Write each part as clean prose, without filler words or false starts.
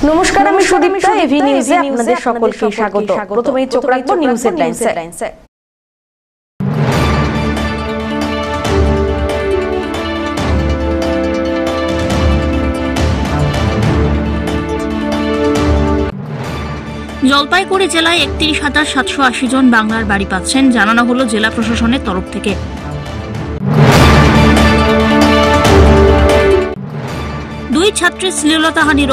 নমস্কার, আমি সুদীপ্তা। এভি নিউজে আপনাদের সকলকে স্বাগত। প্রথমেই চোখ রাখবো নিউজ হেডলাইনসে। জলপাইগুড়ি জেলায় 31,780 জন বাংলার বাড়ি পাচ্ছেন, জানানো হলো জেলা প্রশাসনের তরফ থেকে। দুই ছাত্রীর শ্লীলতাহানির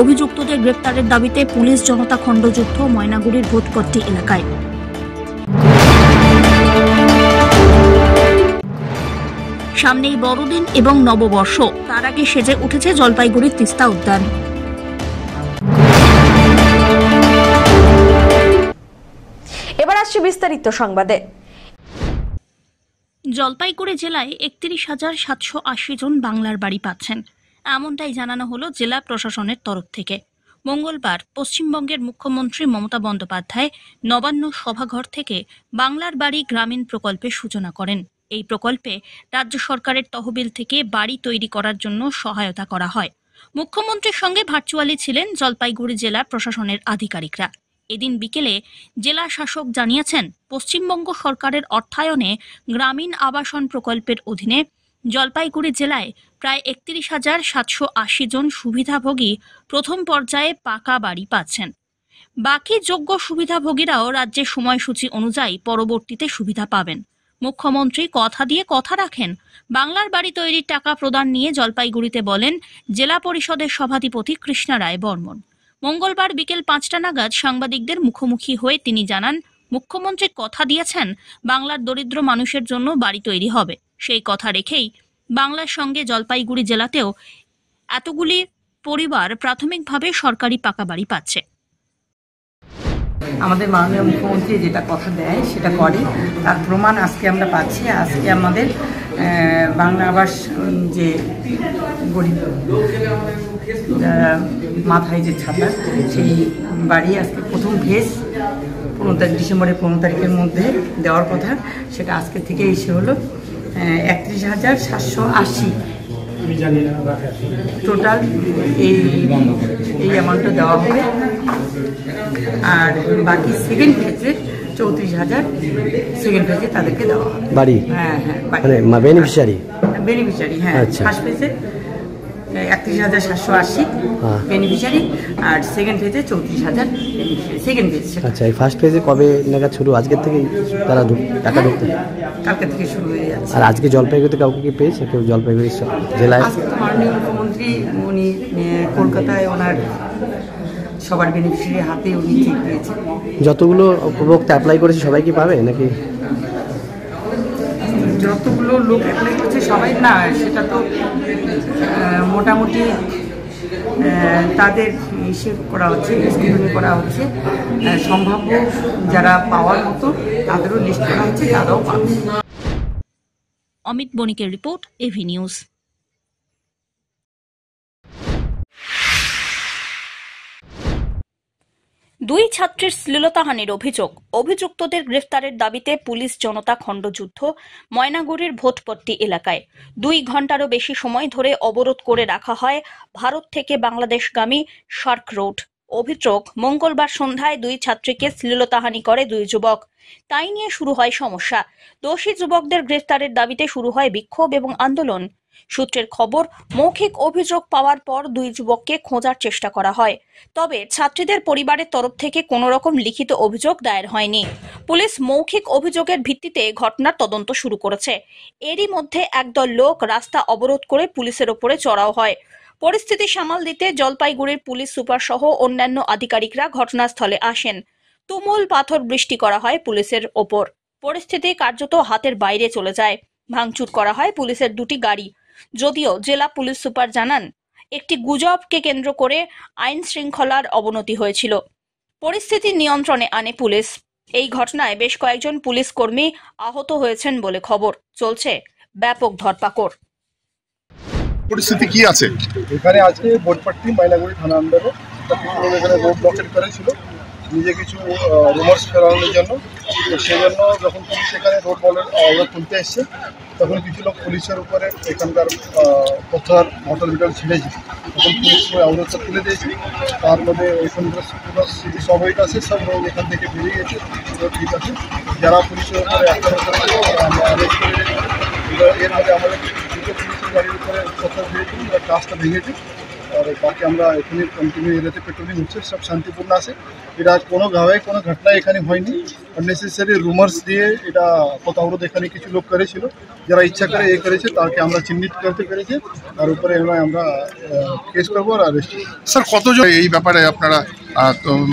অভিযুক্তদের গ্রেপ্তারের দাবিতে পুলিশ জনতা খণ্ডযুদ্ধ ময়নাগুড়ির ভোটপট্টি এলাকায়। সামনেই বড়দিন এবং নববর্ষ, তার আগে সেজে উঠেছে জলপাইগুড়ির তিস্তা উদ্যান। এবার আসছে বিস্তারিত সংবাদে। জলপাইগুড়ি জেলায় 31,780 জন বাংলার বাড়ি পাচ্ছেন, এমনটাই জানানো হলো জেলা প্রশাসনের তরফ থেকে। মঙ্গলবার পশ্চিমবঙ্গের মুখ্যমন্ত্রী মমতা বন্দ্যোপাধ্যায় নবান্ন সভাঘর থেকে বাংলার বাড়ি গ্রামীণ প্রকল্পের সূচনা করেন। এই প্রকল্পে রাজ্য সরকারের তহবিল থেকে বাড়ি তৈরি করার জন্য সহায়তা করা হয়। মুখ্যমন্ত্রীর সঙ্গে ভার্চুয়ালি ছিলেন জলপাইগুড়ি জেলা প্রশাসনের আধিকারিকরা। এদিন বিকেলে জেলা শাসক জানিয়েছেন, পশ্চিমবঙ্গ সরকারের অর্থায়নে গ্রামীণ আবাসন প্রকল্পের অধীনে জলপাইগুড়ি জেলায় প্রায় 31,780 জন সুবিধাভোগী প্রথম পর্যায়ে পাকা বাড়ি পাচ্ছেন। বাকি যোগ্য সুবিধাভোগীরাও রাজ্যের সময়সূচি অনুযায়ী পরবর্তীতে সুবিধা পাবেন। মুখ্যমন্ত্রী কথা দিয়ে কথা রাখেন। বাংলার বাড়ি তৈরির টাকা প্রদান নিয়ে জলপাইগুড়িতে বলেন জেলা পরিষদের সভাধিপতি কৃষ্ণা রায় বর্মন। মঙ্গলবার বিকেল 5টা নাগাদ সাংবাদিকদের মুখোমুখি হয়ে তিনি জানান, মুখ্যমন্ত্রী কথা দিয়েছেন বাংলার দরিদ্র মানুষের জন্য বাড়ি তৈরি হবে। সেই কথা রেখেই বাংলার সঙ্গে জলপাইগুড়ি জেলাতেও এতগুলি পরিবার প্রাথমিকভাবে সরকারি পাকা বাড়ি পাচ্ছে। আমাদের মাননীয় মুখ্যমন্ত্রী যেটা কথা দেয় সেটা করে, তার প্রমাণ আজকে আমরা পাচ্ছি। আজকে আমাদের বাংলা আবাস যে গরিব মাথায় যে ছাতা, সেই বাড়ি আজকে প্রথম ফেজ 15 ডিসেম্বরের 15 তারিখের মধ্যে দেওয়ার কথা, সেটা আজকে থেকে এসে হলো 31,780 টোটাল। এই অ্যামাউন্টটা দেওয়া হবে। আর বাকি সেকেন্ড ফেজে 34,000 সেকেন্ড ফেজে তাদেরকে দেওয়া হবে বাড়ি। হ্যাঁ, বেনিফিশিয়ারি। হ্যাঁ, ফার্স্ট ফেজে 31,780 বেনিফিশিয়ারি, আর সেকেন্ড ফেজে 34,000 সেকেন্ড ফেজ। আচ্ছা, এই ফার্স্ট ফেজে কবে নাগাদ শুরু? আজকের থেকে তারা টাকা ঢুকতে? কালকে থেকে শুরু হয়ে যাচ্ছে। আর আজকে জলপাইগুড়িতে কাউকে কি পেয়েছে কেউ? জলপাইগুড়ি জেলায় আজকে তো মাননীয় মুখ্যমন্ত্রী উনি কলকাতায় ওনার সবার বেনিফিশিয়ারি হাতে উনি চেক দিয়েছেন। যতগুলো উপভোক্তা অ্যাপ্লাই করেছে সবাই কি পাবে নাকি? যতগুলো লোক অ্যাপ্লাই করছে সবাই না, সেটা তো মোটামুটি তাদের হিসেব করা হচ্ছে, স্ক্রিনিং করা হচ্ছে। সম্ভাব্য যারা পাওয়ার মতো তাদেরও লিস্ট করা হচ্ছে, তারাও পাবে। অমিত বণিকের রিপোর্ট, এভি নিউজ। দুই ছাত্রীর শ্লীলতাহানির অভিযুক্তদের গ্রেফতারের দাবিতে পুলিশ জনতা খণ্ডযুদ্ধ ময়নাগুড়ির ভোটপট্টি এলাকায় 2 ঘন্টারও বেশি সময় ধরে অবরোধ করে রাখা হয় ভারত থেকে বাংলাদেশগামী সার্ক রোড। অভিযোগ, মঙ্গলবার সন্ধ্যায় 2 ছাত্রীকে শ্লীলতাহানি করে 2 যুবক। তাই নিয়ে শুরু হয় সমস্যা। দোষী যুবকদের গ্রেফতারের দাবিতে শুরু হয় বিক্ষোভ এবং আন্দোলন। সূত্রের খবর, মৌখিক অভিযোগ পাওয়ার পর 2 যুবককে খোঁজার চেষ্টা করা হয়। তবে ছাত্রীদের পরিবারের তরফ থেকে কোনো রকম লিখিত অভিযোগ দায়ের হয়নি। পুলিশ মৌখিক অভিযোগের ভিত্তিতে ঘটনার তদন্ত শুরু করেছে। এরই মধ্যে একদল লোক রাস্তা অবরোধ করে পুলিশের ওপরে চড়াও হয়। পরিস্থিতি সামাল দিতে জলপাইগুড়ির পুলিশ সুপার সহ অন্যান্য আধিকারিকরা ঘটনাস্থলে আসেন। তুমুল পাথর বৃষ্টি করা হয় পুলিশের ওপর। পরিস্থিতি কার্যত হাতের বাইরে চলে যায়। ভাঙচুর করা হয় পুলিশের 2টি গাড়ি। যদিও জেলা পুলিশ সুপার জানান, একটি গুজবকে কেন্দ্র করে আইন শৃঙ্খলার অবনতি হয়েছিল। পরিস্থিতি নিয়ন্ত্রণে আনে পুলিশ। এই ঘটনায় বেশ কয়েকজন পুলিশ কর্মী আহত হয়েছেন বলে খবর। চলছে ব্যাপক ধরপাকড়। পরিস্থিতি কি আছে এখানে? আজকে ভোটপট্টি ময়নাগুড়ি থানা আন্ডারে এখানে রোড ব্লকেট করেছিল নিজে কিছু রুমার্স ফেরানোর জন্য। তো সেই জন্য যখন পুলিশ এখানে রোড তুলতে এসছে, তখন কিছু লোক পুলিশের উপরে এখানকার পথর মোটর ভিটার ছিঁড়েছে, তখন পুলিশ অবরোধটা তুলে দিয়েছে। তার মধ্যে এখানকার সব হয়ে আছে, সব লোক এখান থেকে বেরিয়ে গেছে। ঠিক আছে, যারা পুলিশের উপরে আক্রমণ করেছিল আমরা অ্যারেস্ট করে রেখেছি। এর মধ্যে আমাদের দুটো পুলিশের গাড়ির উপরে পথর ভেঙেছি, কাজটা ভেঙেছি। আর বাকি আমরা এখানে কন্টিনিউ এরিয়াতে পেট্রোলিং হচ্ছে, সব শান্তিপূর্ণ আছে। এটা কোনোভাবে কোনো ঘটনা এখানে হয়নি। আননেসেসারি রুমার্স দিয়ে এটা পথ অবরোধ এখানে কিছু লোক করেছিল, যারা ইচ্ছা করে করেছে তাকে আমরা চিহ্নিত করতে পেরেছি। তার উপরে আমরা কেস করবো আর অ্যারেস্ট করবো। স্যার কতজন এই ব্যাপারে আপনারা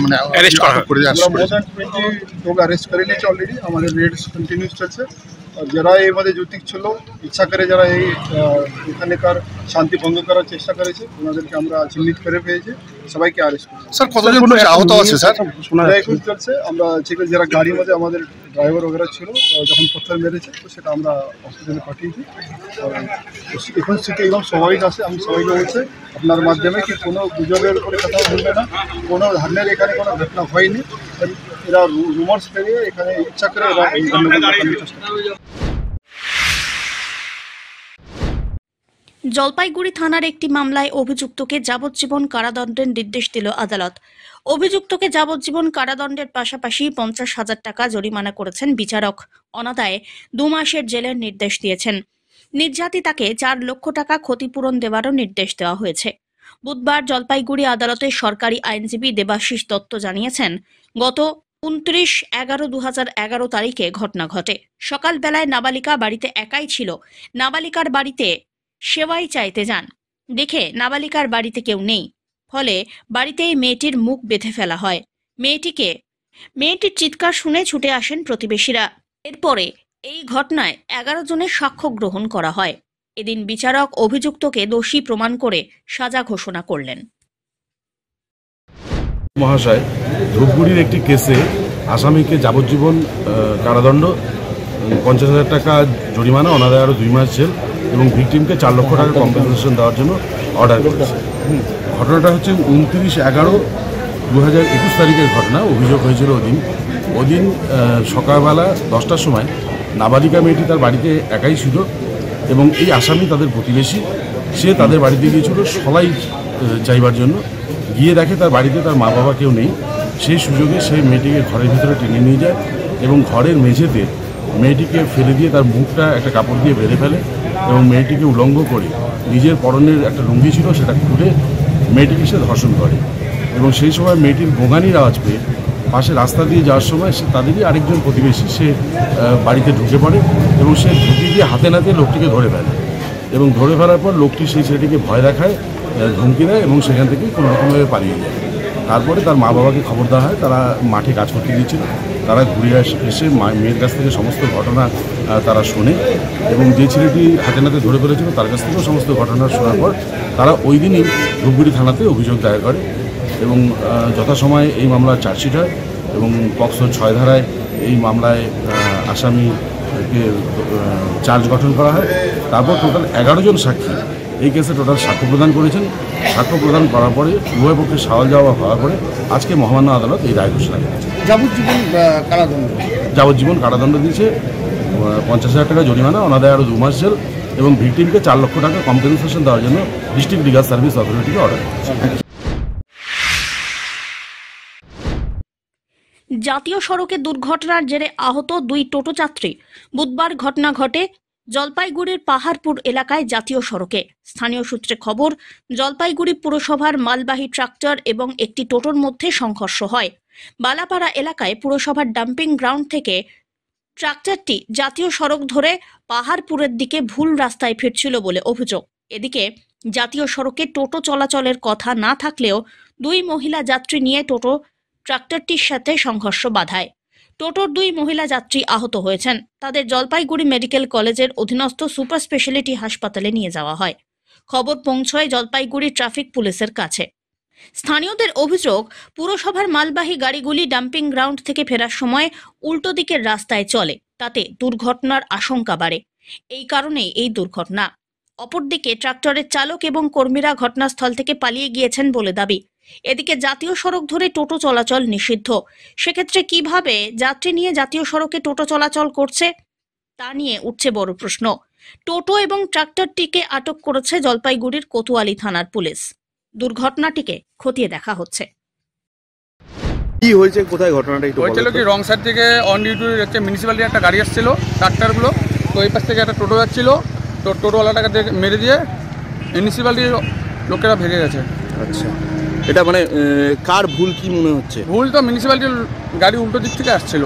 মানে অ্যারেস্ট করে আমরা মোর দ্যান 20 লোক অ্যারেস্ট করে নিয়েছি অলরেডি। আমাদের রেড কন্টিনিউস চলছে। আর যারা এর মধ্যে যুক্ত ছিল, ইচ্ছা করে যারা এই এখানকার শান্তি ভঙ্গ করার চেষ্টা করেছে, ওনাদেরকে আমরা চিহ্নিত করে পেয়েছি, সবাইকে অ্যারেস্ট করেছি। স্যার কতজন আহত আছে স্যার? এখন চলছে। আমরা যারা গাড়ির মধ্যে আমাদের ড্রাইভার वगैरह ছিল, যখন পথর মেরেছে তো সেটা আমরা হসপিটালে পাঠিয়েছি। এখন স্থিতি একদম স্বাভাবিক আছে। আমি সবাইকে বলছি আপনার মাধ্যমে কি কোনো গুজবের উপরে কথা বলবে না, কোনো ধরনের এখানে কোনো ঘটনা হয়নি। এরা রুমার্স পেরিয়ে এখানে ইচ্ছা করে এরা এই গণ্ডগোল পাকানোর চেষ্টা করে। জলপাইগুড়ি থানার একটি মামলায় অভিযুক্তকে যাবজ্জীবন কারাদণ্ডের নির্দেশ দিল আদালত। অভিযুক্তকে যাবজ্জীবন কারাদণ্ডের পাশাপাশি 50,000 টাকা জরিমানা করেছেন বিচারক। অনাদায়ে 2 মাসের জেলের নির্দেশ দিয়েছেন। নির্যাতিতাকে 4 লক্ষ টাকা ক্ষতিপূরণ দেওয়ারও নির্দেশ দেওয়া হয়েছে। বুধবার জলপাইগুড়ি আদালতে সরকারি আইনজীবী দেবাশিস দত্ত জানিয়েছেন, গত 29/11/2011 তারিখে ঘটনা ঘটে। সকালবেলায় নাবালিকা বাড়িতে একাই ছিল। নাবালিকার বাড়িতে সেওয়াই চাইতে যান, দেখে নাবালিকার বাড়িতে কেউ নেই। ফলে বাড়িতেই মেয়েটির মুখ বেঁধে ফেলা হয়। মেয়েটির চিৎকার শুনে ছুটে আসেন প্রতিবেশীরা। এরপরে এই ঘটনায় 11 জনের সাক্ষ্য গ্রহণ করা হয়। এদিন বিচারক অভিযুক্তকে দোষী প্রমাণ করে সাজা ঘোষণা করলেন। মহাশয়, ধূপগুড়ির একটি কেসে আসামিকে যাবজ্জীবন কারাদণ্ড, 50,000 টাকা জরিমানা, অনাদায়ে আরও 2 মাস জেল এবং ভিকটিমকে 4 লক্ষ টাকা কম্পেনসেশন দেওয়ার জন্য অর্ডার করেছে। ঘটনাটা হচ্ছে 29/11/2021 তারিখের ঘটনা। অভিযোগ হয়েছিল ওদিন সকালবেলা 10টার সময় নাবালিকা মেয়েটি তার বাড়িতে একাই ছিল এবং এই আসামি তাদের প্রতিবেশী। সে তাদের বাড়িতে গিয়েছিল সলাই চাইবার জন্য। গিয়ে দেখে তার বাড়িতে তার মা বাবা কেউ নেই। সেই সুযোগে সে মেয়েটিকে ঘরের ভিতরে টেনে নিয়ে যায় এবং ঘরের মেঝেতে মেয়েটিকে ফেলে দিয়ে তার মুখটা একটা কাপড় দিয়ে বেঁধে ফেলে এবং মেয়েটিকে উলঙ্গ করে নিজের পরনের একটা লুঙ্গি ছিল সেটা খুলে মেয়েটিকে সে ধর্ষণ করে। এবং সেই সময় মেয়েটির গোঙানির আওয়াজ পেয়ে পাশে রাস্তা দিয়ে যাওয়ার সময় সে তাদেরই আরেকজন প্রতিবেশী সে বাড়িতে ঢুকে পড়ে এবং সে ঢুকে গিয়ে হাতে নাতে লোকটিকে ধরে ফেলে এবং ধরে ফেলার পর লোকটি সেই ছেলেটিকে ভয় দেখায়, ধমকি দেয় এবং সেখান থেকে কোনো রকমভাবে পালিয়ে যায়। তারপরে তার মা বাবাকে খবর দেওয়া হয়। তারা মাঠে কাজ করতে গিয়েছিল। তারা ঘুরে এসে মেয়ের কাছ থেকে সমস্ত ঘটনা তারা শোনে এবং যে ছেলেটি হাতে নাতে ধরে ফেলেছিল তার কাছ থেকেও সমস্ত ঘটনা শোনার পর তারা ওই দিনই ধূপগুড়ি থানাতে অভিযোগ দায়ের করে এবং যথাসময়ে এই মামলার চার্জশিট হয় এবং পক্সো 6 ধারায় এই মামলায় আসামিকে চার্জ গঠন করা হয়। তারপর টোটাল 11 জন সাক্ষী এই কেসে টোটাল সাক্ষ্য প্রদান করেছেন। সাক্ষ্য প্রদান করার পরে উভয় পক্ষে সওয়াল জবাব হওয়ার পরে আজকে মহামান্য আদালত এই রায় ঘোষণা করেছে। যাবজ্জীবন কারাদণ্ড দিয়েছে, 50,000 টাকা জরিমানা, অনাদায়ে আরও 2 মাস জেল এবং ভিকটিমকে 4 লক্ষ টাকা কম্পেনসেশন দেওয়ার জন্য ডিস্ট্রিক্ট লিগাল সার্ভিস অথরিটিকে অর্ডার করেছে। জাতীয় সড়কে দুর্ঘটনার জেরে আহত 2 টোটো যাত্রী। বুধবার ঘটনা ঘটে জলপাইগুড়ির পাহাড়পুর এলাকায় জাতীয় সড়কে। স্থানীয় সূত্রে খবর, জলপাইগুড়ি পুরসভার মালবাহী ট্রাক্টর এবং একটি টোটোর মধ্যে সংঘর্ষ হয়। বালাপাড়া এলাকায় পুরসভার ডাম্পিং গ্রাউন্ড থেকে ট্রাক্টরটি জাতীয় সড়ক ধরে পাহাড়পুরের দিকে ভুল রাস্তায় ফিরছিল বলে অভিযোগ। এদিকে জাতীয় সড়কে টোটো চলাচলের কথা না থাকলেও 2 মহিলা যাত্রী নিয়ে টোটো ট্রাক্টরটির সাথে সংঘর্ষ বাধায়। টোটোর 2 মহিলা যাত্রী আহত হয়েছেন। তাদের জলপাইগুড়ি মেডিকেল কলেজের অধীনস্থ সুপার স্পেশালিটি হাসপাতালে নিয়ে যাওয়া হয়। খবর পৌঁছয় জলপাইগুড়ি ট্রাফিক পুলিশের কাছে। স্থানীয়দের অভিযোগ, পুরসভার মালবাহী গাড়িগুলি ডাম্পিং গ্রাউন্ড থেকে ফেরার সময় উল্টো দিকের রাস্তায় চলে, তাতে দুর্ঘটনার আশঙ্কা বাড়ে। এই কারণেই এই দুর্ঘটনা। অপরদিকে ট্রাক্টরের চালক এবং কর্মীরা ঘটনাস্থল থেকে পালিয়ে গিয়েছেন বলে দাবি। এদিকে জাতীয় সড়ক ধরে টোটো চলাচল নিষিদ্ধ। সেক্ষেত্রে কিভাবে যাত্রী নিয়ে জাতীয় সড়কে টোটো চলাচল করছে? তা নিয়ে উঠছে বড় প্রশ্ন। টোটো এবং ট্রাক্টরটিকে আটক করেছে জলপাইগুড়ির কোতোয়ালি থানার পুলিশ। দুর্ঘটনাটিকে খতিয়ে দেখা হচ্ছে। কি হয়েছে, কোথায় ঘটনাটা একটু হয়েছিল কি, রং সাইড থেকে অন ডিউটি হচ্ছে মিউনিসিপ্যালিটির একটা গাড়ি আসছিল ট্রাক্টরগুলো, তো এই পাশ থেকে একটা টোটো যাচ্ছিল, তো টোটোওয়ালাটাকে মেরে দিয়ে মিউনিসিপ্যালিটির লোকেরা ভেঙে গেছে। আচ্ছা, এটা মানে কার ভুল কি মনে হচ্ছে? ভুল তো মিউনিসিপ্যালিটির গাড়ি উল্টো দিক থেকে আসছিল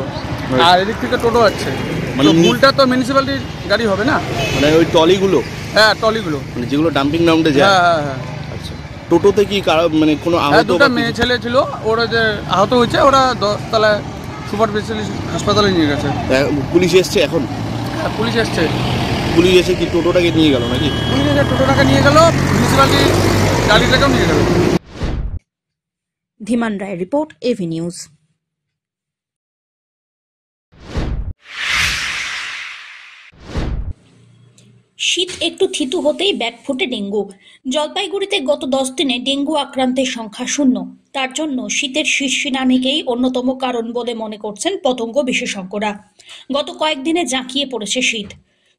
আর এদিক থেকে টোটো যাচ্ছে, মানে ভুলটা তো মিউনিসিপ্যালিটির গাড়ি হবে না? মানে ওই ট্রলিগুলো? হ্যাঁ, ট্রলিগুলো মানে যেগুলো ডাম্পিং গ্রাউন্ডে যায়। হ্যাঁ হ্যাঁ। আচ্ছা, টোটোতে কি মানে কোনো আহত? দুটো মেয়ে ছেলে ছিল, ওরা যে আহত হয়েছে ওরা 10 তলায় সুপার স্পেশালিস্ট হাসপাতালে নিয়ে গেছে। পুলিশ এসছে এখন? হ্যাঁ, পুলিশ এসছে। পুলিশ এসে কি টোটোটাকে নিয়ে গেল নাকি? পুলিশ এসে টোটোটাকে নিয়ে গেল, মিউনিসিপ্যালিটি গাড়িটাকেও নিয়ে গেল। ধীমান রায়ের রিপোর্ট, এভি নিউজ। শীত একটু থিতু হতেই ব্যাকফুটে ডেঙ্গু। জলপাইগুড়িতে গত 10 দিনে ডেঙ্গু আক্রান্তের সংখ্যা 0। তার জন্য শীতের শীর্ষে নামেকেই অন্যতম কারণ বলে মনে করছেন পতঙ্গ বিশেষজ্ঞরা। গত কয়েকদিনে জাঁকিয়ে পড়েছে শীত।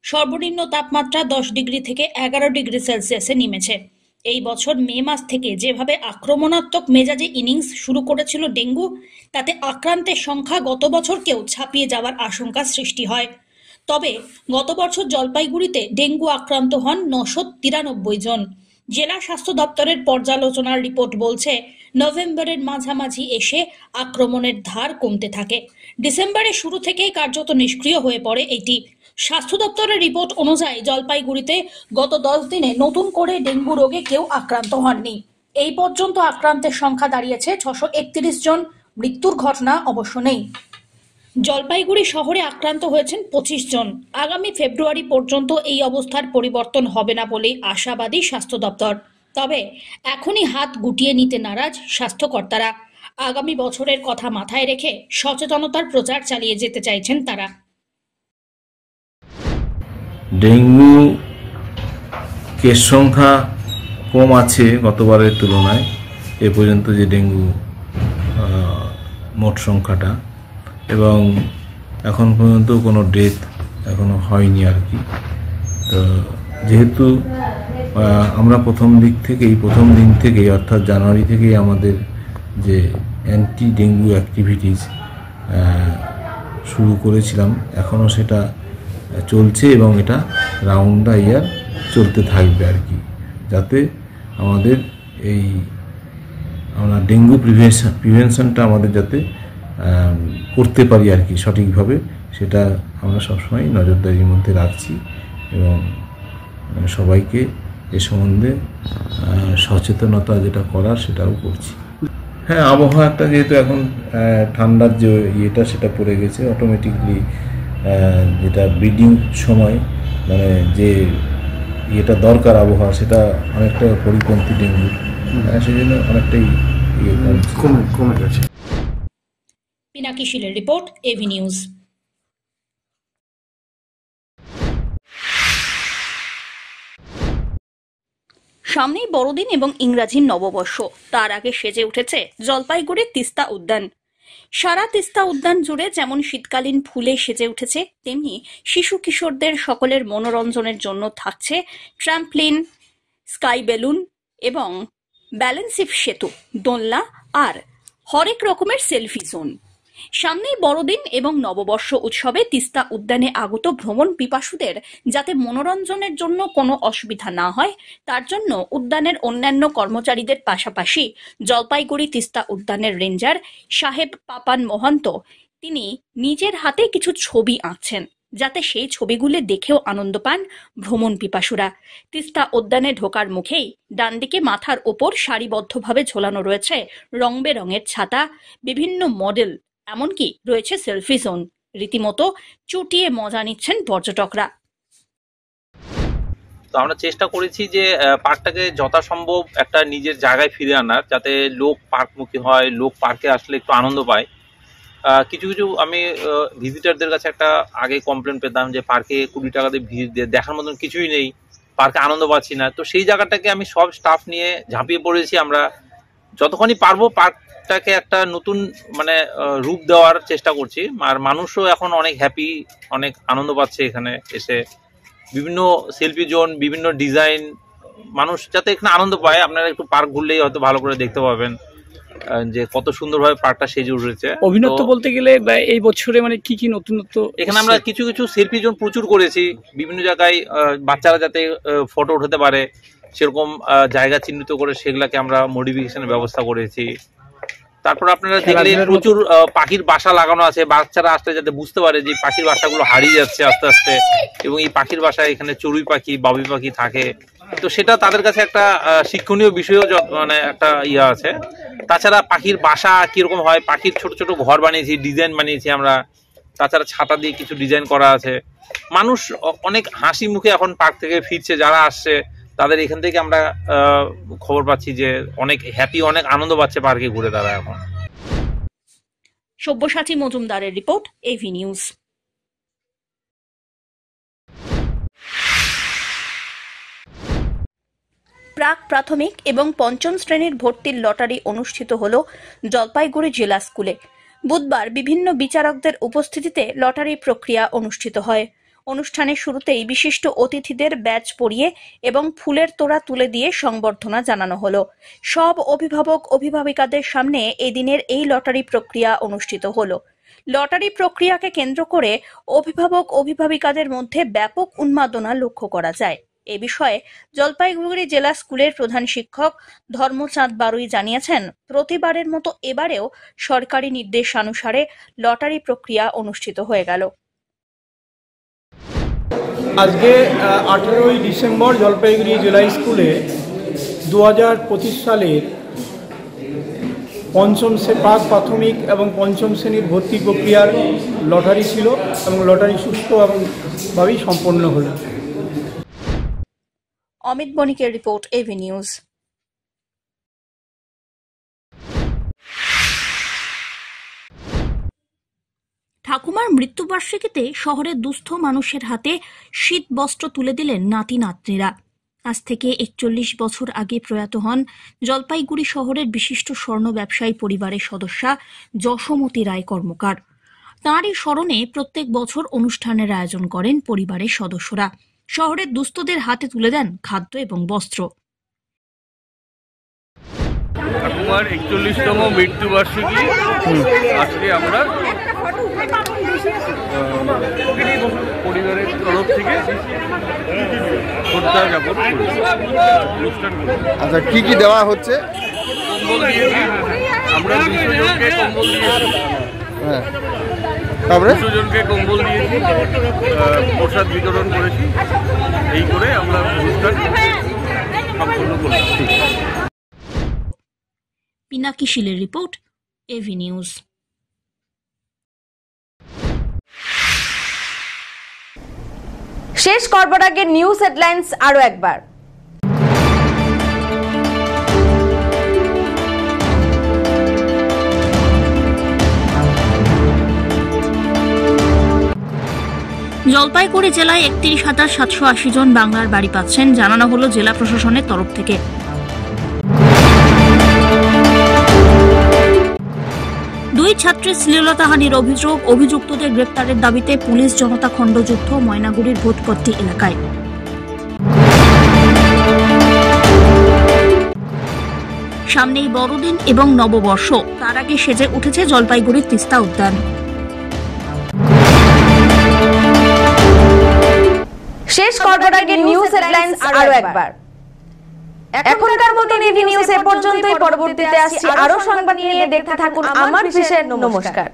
সর্বনিম্ন তাপমাত্রা 10 ডিগ্রি থেকে 11 ডিগ্রি সেলসিয়াসে নেমেছে। এই বছর মে মাস থেকে যেভাবে আক্রমণাত্মক মেজাজে ইনিংস শুরু করেছিল ডেঙ্গু, তাতে আক্রান্তের সংখ্যা গত বছরকেও ছাপিয়ে যাওয়ার আশঙ্কা সৃষ্টি হয়। তবে গত বছর জলপাইগুড়িতে ডেঙ্গু আক্রান্ত হন 993 জন। জেলা স্বাস্থ্য দপ্তরের পর্যালোচনার রিপোর্ট বলছে, নভেম্বরের মাঝামাঝি এসে আক্রমণের ধার কমতে থাকে। ডিসেম্বরের শুরু থেকেই কার্যত নিষ্ক্রিয় হয়ে পড়ে এটি। স্বাস্থ্য দপ্তরের রিপোর্ট অনুযায়ী জলপাইগুড়িতে গত 10 দিনে নতুন করে ডেঙ্গু রোগে কেউ আক্রান্ত হননি। এই পর্যন্ত আক্রান্তের সংখ্যা দাঁড়িয়েছে 631 জন। মৃত্যুর ঘটনা অবশ্য নেই। জলপাইগুড়ি শহরে আক্রান্ত হয়েছেন 25 জন। আগামী ফেব্রুয়ারি পর্যন্ত এই অবস্থার পরিবর্তন হবে না বলেই আশাবাদী স্বাস্থ্য দপ্তর। তবে এখনই হাত গুটিয়ে নিতে নারাজ স্বাস্থ্যকর্তারা। আগামী বছরের কথা মাথায় রেখে সচেতনতার প্রচার চালিয়ে যেতে চাইছেন তারা। ডেঙ্গু কেস সংখ্যা কম আছে গতবারের তুলনায়। এ পর্যন্ত যে ডেঙ্গু মোট সংখ্যাটা, এবং এখন পর্যন্ত কোনো ডেথ এখনো হয়নি আর কি। তো যেহেতু আমরা প্রথম দিন থেকেই অর্থাৎ জানুয়ারি থেকেই আমাদের যে অ্যান্টি ডেঙ্গু অ্যাক্টিভিটিস শুরু করেছিলাম, এখনও সেটা চলছে এবং এটা রাউন্ড দ্য ইয়ার চলতে থাকবে আর কি, যাতে আমাদের আমরা ডেঙ্গু প্রিভেনশনটা আমাদের যাতে করতে পারি আর কি সঠিকভাবে, সেটা আমরা সবসময় নজরদারির মধ্যে রাখছি এবং সবাইকে এ সম্বন্ধে সচেতনতা যেটা করার সেটাও করছি। হ্যাঁ, আবহাওয়াটা যেহেতু এখন ঠান্ডার যে ইয়েটা সেটা পড়ে গেছে, অটোমেটিকলি যেটা ব্রিডিং সময় মানে যে ইয়েটা দরকার আবহাওয়া, সেটা অনেকটা পরিপন্থী ডেঙ্গু, সেই জন্য অনেকটাই কমে গেছে। পিনাকি শীলের রিপোর্ট, এভি নিউজ। সামনেই বড়দিন এবং ইংরাজি নববর্ষ। তার আগে সেজে উঠেছে জলপাইগুড়ির তিস্তা উদ্যান। সারা তিস্তা উদ্যান জুড়ে যেমন শীতকালীন ফুলে সেজে উঠেছে, তেমনি শিশু কিশোরদের সকলের মনোরঞ্জনের জন্য থাকছে ট্রাম্পলিন, স্কাই বেলুন এবং ব্যালেন্সিভ সেতু, দোলনা আর হরেক রকমের সেলফি জোন। সামনেই বড়দিন এবং নববর্ষ উৎসবে তিস্তা উদ্যানে আগত ভ্রমণ পিপাসুদের যাতে মনোরঞ্জনের জন্য কোনো অসুবিধা না হয়, তার জন্য উদ্যানের অন্যান্য কর্মচারীদের পাশাপাশি জলপাইগুড়ি তিস্তা উদ্যানের রেঞ্জার সাহেব পাপান মহন্ত তিনি নিজের হাতে কিছু ছবি আঁকছেন, যাতে সেই ছবিগুলো দেখেও আনন্দ পান ভ্রমণ পিপাসুরা। তিস্তা উদ্যানে ঢোকার মুখেই ডান দিকে মাথার ওপর সারিবদ্ধভাবে ঝোলানো রয়েছে রং বেরঙের ছাতা, বিভিন্ন মডেল, এমনকি রয়েছে সেলফি জোন। রীতিমতো চুটিয়ে মজা নিচ্ছেন পর্যটকরা। তো আমরা চেষ্টা করেছি যে পার্কটাকে যথাসম্ভব একটা নিজের জায়গায় ফিরে আনার, যাতে লোক পার্কমুখী হয়, লোক পার্কে আসলে একটু আনন্দ পায়। কিছু আমি ভিজিটারদের কাছে একটা আগে কমপ্লেন পেতাম যে পার্কে 20 টাকা দিয়ে ভিজিট দিয়ে দেখার মতন কিছুই নেই, পার্কে আনন্দ পাচ্ছি না। তো সেই জায়গাটাকে আমি সব স্টাফ নিয়ে ঝাঁপিয়ে পড়েছি। আমরা যতক্ষণই পারবো পার্ক এটাকে একটা নতুন মানে রূপ দেওয়ার চেষ্টা করছি। আর মানুষও এখন অনেক হ্যাপি, অনেক আনন্দ পাচ্ছে এখানে এসে। বিভিন্ন সেলফি জোন, বিভিন্ন ডিজাইন, মানুষ যাতে এখানে আনন্দ পায়। আপনারা একটু পার্ক ঘুরলেই হয়তো ভালো করে দেখতে পাবেন যে কত সুন্দরভাবে পার্কটা সেজে উঠেছে। অভিনত্ব বলতে গেলে এই বছরে মানে কি কি নতুনত্ব? এখানে আমরা কিছু কিছু সেলফি জোন প্রচুর করেছি, বিভিন্ন জায়গায় বাচ্চারা যাতে ফটো উঠাতে পারে সেরকম জায়গা চিহ্নিত করে সেগুলাকে আমরা মডিফিকেশনের ব্যবস্থা করেছি। তারপর আপনারা দেখলে প্রচুর পাখির বাসা লাগানো আছে, বাচ্চারা আসলে যাতে বুঝতে পারে যে পাখির বাসাগুলো হারিয়ে যাচ্ছে আস্তে আস্তে, এবং এই পাখির বাসায় এখানে চড়ুই পাখি, বাবুই পাখি থাকে। তো সেটা তাদের কাছে একটা শিক্ষণীয় বিষয়ও মানে একটা ইয়ে আছে। তাছাড়া পাখির বাসা কিরকম হয়, পাখির ছোট ছোট ঘর বানিয়েছি, ডিজাইন বানিয়েছি আমরা। তাছাড়া ছাতা দিয়ে কিছু ডিজাইন করা আছে। মানুষ অনেক হাসি মুখে এখন পার্ক থেকে ফিরছে, যারা আসছে তাদের এখান থেকে আমরা খবর পাচ্ছি যে অনেক হ্যাপি, অনেক আনন্দ পাচ্ছে পার্কে ঘুরে তারা এখন। সব্যসাচী মজুমদারের রিপোর্ট, এভি নিউজ। প্রাক প্রাথমিক এবং পঞ্চম শ্রেণীর ভর্তির লটারি অনুষ্ঠিত হল জলপাইগুড়ি জেলা স্কুলে। বুধবার বিভিন্ন বিচারকদের উপস্থিতিতে লটারি প্রক্রিয়া অনুষ্ঠিত হয়। অনুষ্ঠানের শুরুতেই বিশিষ্ট অতিথিদের ব্যাজ পরিয়ে এবং ফুলের তোড়া তুলে দিয়ে সংবর্ধনা জানানো হলো। সব অভিভাবক অভিভাবিকাদের সামনে এদিনের এই লটারি প্রক্রিয়া অনুষ্ঠিত হলো। লটারি প্রক্রিয়াকে কেন্দ্র করে অভিভাবক অভিভাবিকাদের মধ্যে ব্যাপক উন্মাদনা লক্ষ্য করা যায়। এ বিষয়ে জলপাইগুড়ি জেলা স্কুলের প্রধান শিক্ষক ধর্মচাঁদ বারুই জানিয়েছেন, প্রতিবারের মতো এবারেও সরকারি নির্দেশানুসারে লটারি প্রক্রিয়া অনুষ্ঠিত হয়ে গেল। আজকে 18ই ডিসেম্বর জলপাইগুড়ি জেলা স্কুলে 2025 সালের প্রাক প্রাথমিক এবং পঞ্চম শ্রেণীর ভর্তি প্রক্রিয়ার লটারি ছিল এবং লটারি সুষ্ঠু এবং ভাবেই সম্পন্ন হলো। অমিত বণিকের রিপোর্ট, এভি নিউজ। ঠাকুমার মৃত্যুবার্ষিকীতে শহরের দুস্থ মানুষের হাতে শীত বস্ত্র তুলে দিলেন নাতি নাতনিরা। আজ থেকে 41 বছর আগে প্রয়াত হন জলপাইগুড়ি শহরের বিশিষ্ট স্বর্ণ ব্যবসায়ী পরিবারের সদস্যা যশোমতী রায় কর্মকার। তাঁরই স্মরণে প্রত্যেক বছর অনুষ্ঠানের আয়োজন করেন পরিবারের সদস্যরা। শহরের দুস্থদের হাতে তুলে দেন খাদ্য এবং বস্ত্র। ঠাকুমার 41তম মৃত্যুবার্ষিকী আজকে আমরা পরিবারের তরফ থেকে শ্রদ্ধা জ্ঞাপন অনুষ্ঠান। আচ্ছা, কি কি দেওয়া হচ্ছে? কম্বল দিয়েছি আমরা 200 জনকে, কম্বল দিয়েছি। হ্যাঁ, তারপরে 200 জনকে কম্বল দিয়েছি, প্রসাদ বিতরণ করেছি। এই করে আমরা অনুষ্ঠান সম্পন্ন করলাম। পিনাকি শীলের রিপোর্ট, এভি নিউজ। শেষ করবার আগে নিউজ হেডলাইন্স আরো একবার। জলপাইগুড়ি জেলায় 31,780 জন বাংলার বাড়ি পাচ্ছেন, জানানো হলো জেলা প্রশাসনের তরফ থেকে। দুই ছাত্রীর শ্লীলতাহানির অভিযোগ, অভিযুক্তদের গ্রেপ্তারের দাবিতে পুলিশ জনতা খণ্ডযুদ্ধ ময়নাগুড়ির ভোটপট্টি এলাকায়। সামনেই বড়দিন এবং নববর্ষ, তার আগে সেজে উঠেছে জলপাইগুড়ির তিস্তা উদ্যান। শেষ করবার আগে নিউজ হেডলাইন্স আরো একবার। এখনকার মতো এভি নিউজ এ পর্যন্তই। পরবর্তীতে আসছি আরো সংবাদ নিয়ে, দেখতে থাকুন আমার বিশেষ। নমস্কার।